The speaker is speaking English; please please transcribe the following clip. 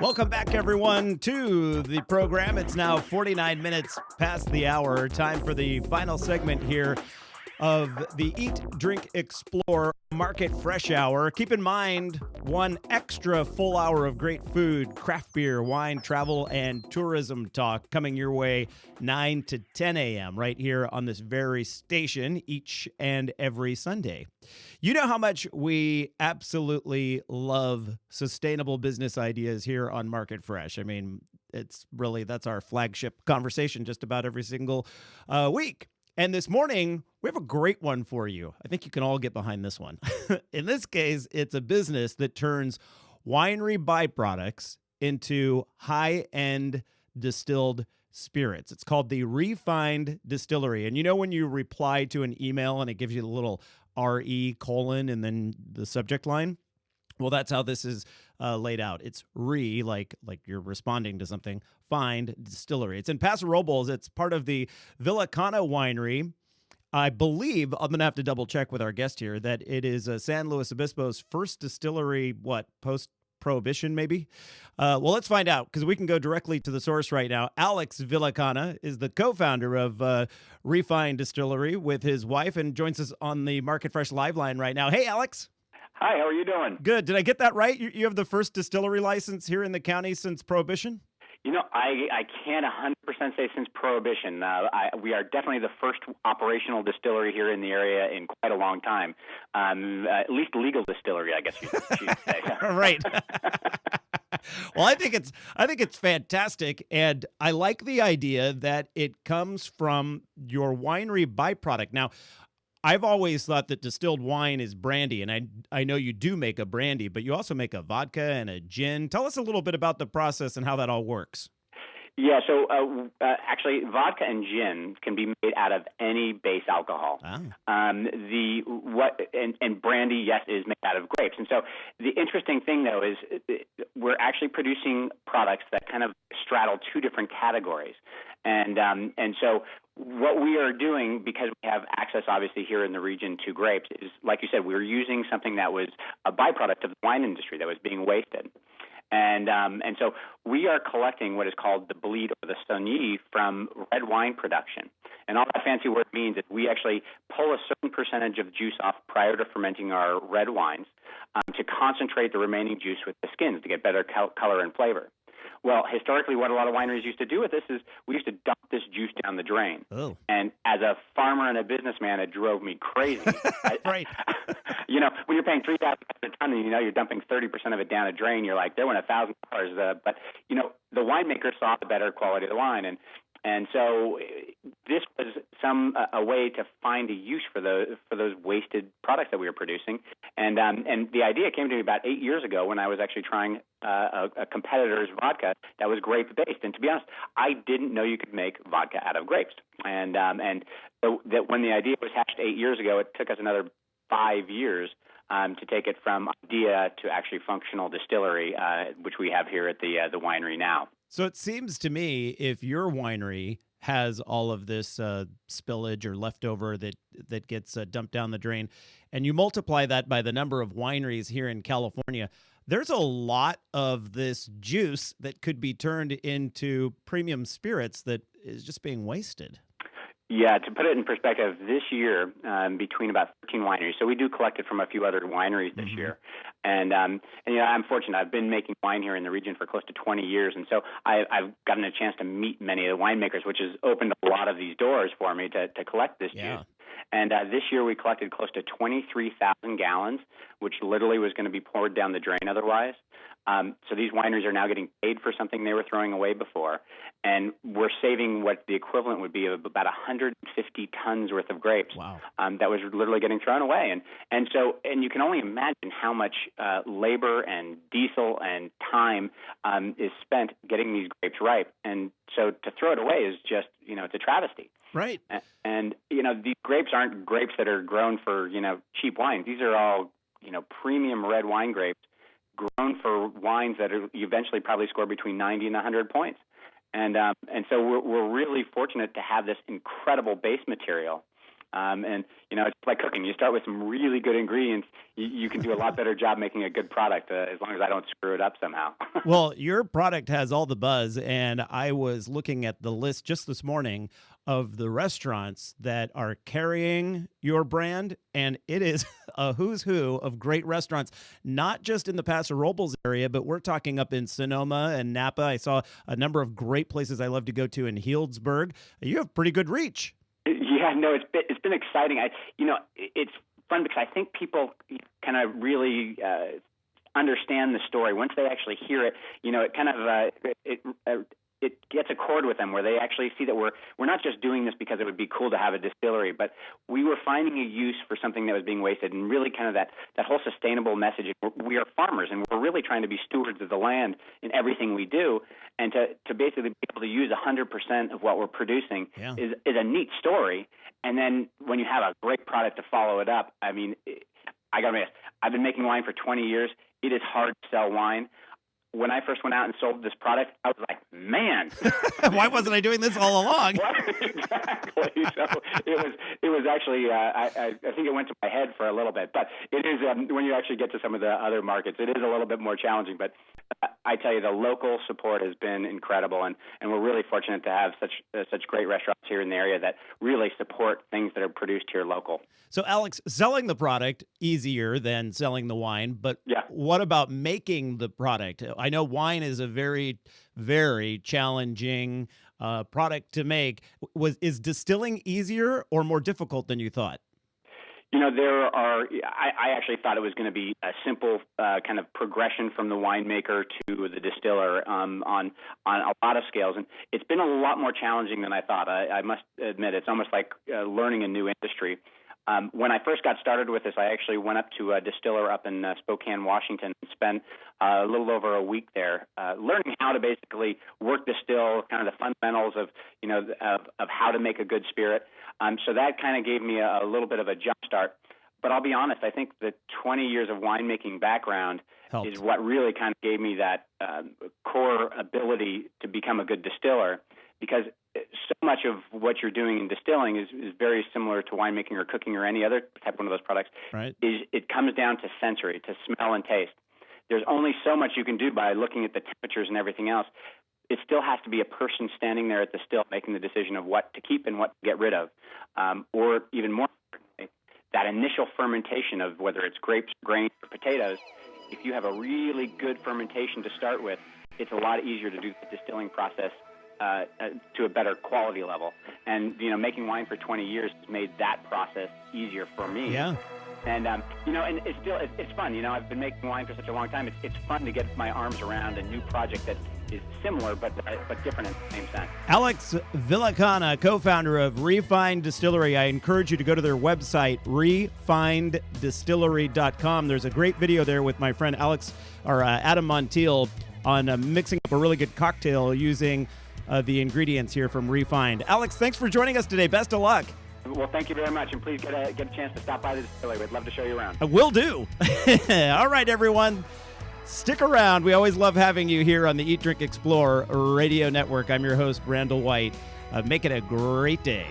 Welcome back, everyone, to the program. It's now 49 minutes past the hour. Time for the final segment here of the Eat, Drink, Explore Market Fresh Hour. Keep in mind, one extra full hour of great food, craft beer, wine, travel, and tourism talk coming your way 9 to 10 a.m. right here on this very station each and every Sunday. You know how much we absolutely love sustainable business ideas here on Market Fresh. I mean, that's our flagship conversation just about every single week. And this morning, we have a great one for you. I think you can all get behind this one. In this case, it's a business that turns winery byproducts into high-end distilled spirits. It's called the Refined Distillery. And you know when you reply to an email and it gives you the little RE colon and then the subject line? Well, that's how this is laid out. It's like you're responding to something, find distillery. It's in Paso Robles. It's part of the Villicana winery. I believe, I'm going to have to double check with our guest here, that it is San Luis Obispo's first distillery, post-prohibition maybe? Well, let's find out because we can go directly to the source right now. Alex Villicana is the co-founder of Refined Distillery with his wife and joins us on the Market Fresh Live line right now. Hey, Alex. Hi, how are you doing? Good. Did I get that right? You have the first distillery license here in the county since Prohibition? You know, I can't 100% say since Prohibition. We are definitely the first operational distillery here in the area in quite a long time. At least legal distillery, I guess you should say. Right. Well, I think it's fantastic, and I like the idea that it comes from your winery byproduct. Now, I've always thought that distilled wine is brandy, and I know you do make a brandy, but you also make a vodka and a gin. Tell us a little bit about the process and how that all works. Yeah, so actually, vodka and gin can be made out of any base alcohol. Oh. And brandy, yes, is made out of grapes. And so the interesting thing, though, is we're actually producing products that kind of straddle two different categories. And so what we are doing, because we have access, obviously, here in the region to grapes, is, like you said, we're using something that was a byproduct of the wine industry that was being wasted. And so we are collecting what is called the bleed or the saugny from red wine production. And all that fancy word means is we actually pull a certain percentage of juice off prior to fermenting our red wines to concentrate the remaining juice with the skins to get better color and flavor. Well, historically, what a lot of wineries used to do with this is we used to dump this juice down the drain. Oh. And as a farmer and a businessman, it drove me crazy. Right. You know, when you're paying $3,000 a ton and you know you're dumping 30% of it down a drain, you're like, they want $1,000. But, you know, the winemaker saw the better quality of the wine. And so this was a way to find a use for those wasted products that we were producing. And the idea came to me about 8 years ago when I was actually trying a competitor's vodka that was grape-based. And to be honest, I didn't know you could make vodka out of grapes. And so that when the idea was hatched 8 years ago, it took us another 5 years to take it from idea to actually functional distillery, which we have here at the winery now. So it seems to me if your winery has all of this spillage or leftover that gets dumped down the drain, and you multiply that by the number of wineries here in California, there's a lot of this juice that could be turned into premium spirits that is just being wasted. Yeah, to put it in perspective, this year, between about 13 wineries, so we do collect it from a few other wineries this year. And you know, I'm fortunate. I've been making wine here in the region for close to 20 years, and so I've gotten a chance to meet many of the winemakers, which has opened a lot of these doors for me to collect this juice. And this year we collected close to 23,000 gallons, which literally was going to be poured down the drain otherwise. So these wineries are now getting paid for something they were throwing away before, and we're saving what the equivalent would be of about 150 tons worth of grapes. Wow. That was literally getting thrown away. And you can only imagine how much labor and diesel and time is spent getting these grapes ripe. And so to throw it away is just, you know, it's a travesty. Right. And you know, these grapes aren't grapes that are grown for, you know, cheap wines. These are all, you know, premium red wine grapes grown for wines that are eventually probably score between 90 and 100 points. And so we're really fortunate to have this incredible base material And, it's like cooking. You start with some really good ingredients. You can do a lot better job making a good product as long as I don't screw it up somehow. Well, your product has all the buzz, and I was looking at the list just this morning of the restaurants that are carrying your brand, and it is a who's who of great restaurants, not just in the Paso Robles area, but we're talking up in Sonoma and Napa. I saw a number of great places I love to go to in Healdsburg. You have pretty good reach. Yeah, no, it's been exciting. It's fun because I think people kind of really understand the story once they actually hear it. It kind of it gets a chord with them where they actually see that we're not just doing this because it would be cool to have a distillery, but we were finding a use for something that was being wasted, and really kind of that whole sustainable message. We are farmers, and we're really trying to be stewards of the land in everything we do, and to basically be able to use 100% of what we're producing is a neat story. And then when you have a great product to follow it up, I mean, I got to admit, I've been making wine for 20 years. It is hard to sell wine. When I first went out and sold this product, I was like, man. Why wasn't I doing this all along? Exactly. So it was actually, I think it went to my head for a little bit. But it is, when you actually get to some of the other markets, it is a little bit more challenging. But I tell you, the local support has been incredible. And we're really fortunate to have such great restaurants here in the area that really support things that are produced here local. So, Alex, selling the product, easier than selling the wine. But what about making the product? I know wine is a very, very challenging product to make. Is distilling easier or more difficult than you thought? I actually thought it was going to be a simple kind of progression from the winemaker to the distiller on a lot of scales. And it's been a lot more challenging than I thought. I must admit, it's almost like learning a new industry. When I first got started with this, I actually went up to a distiller up in Spokane, Washington, and spent a little over a week there learning how to basically work the still, kind of the fundamentals of how to make a good spirit. So that kind of gave me a little bit of a jump start. But I'll be honest, I think the 20 years of winemaking background helped. Is what really kind of gave me that core ability to become a good distiller, because so much of what you're doing in distilling is very similar to winemaking or cooking or any other type one of those products. Right. It comes down to sensory, to smell and taste. There's only so much you can do by looking at the temperatures and everything else. It still has to be a person standing there at the still making the decision of what to keep and what to get rid of. Or even more importantly, that initial fermentation of whether it's grapes, grains, or potatoes. If you have a really good fermentation to start with, it's a lot easier to do the distilling process to a better quality level. And, making wine for 20 years has made that process easier for me. Yeah. And, and it's fun. I've been making wine for such a long time. It's fun to get my arms around a new project that is similar but different in the same sense. Alex Villicana, co-founder of Refined Distillery. I encourage you to go to their website, refineddistillery.com. There's a great video there with my friend Adam Montiel on mixing up a really good cocktail using the ingredients here from Refined. Alex, thanks for joining us today. Best of luck. Well, thank you very much, and please get a chance to stop by the distillery. We'd love to show you around. Will do. All right, everyone. Stick around. We always love having you here on the Eat, Drink, Explore Radio Network. I'm your host, Randall White. Make it a great day.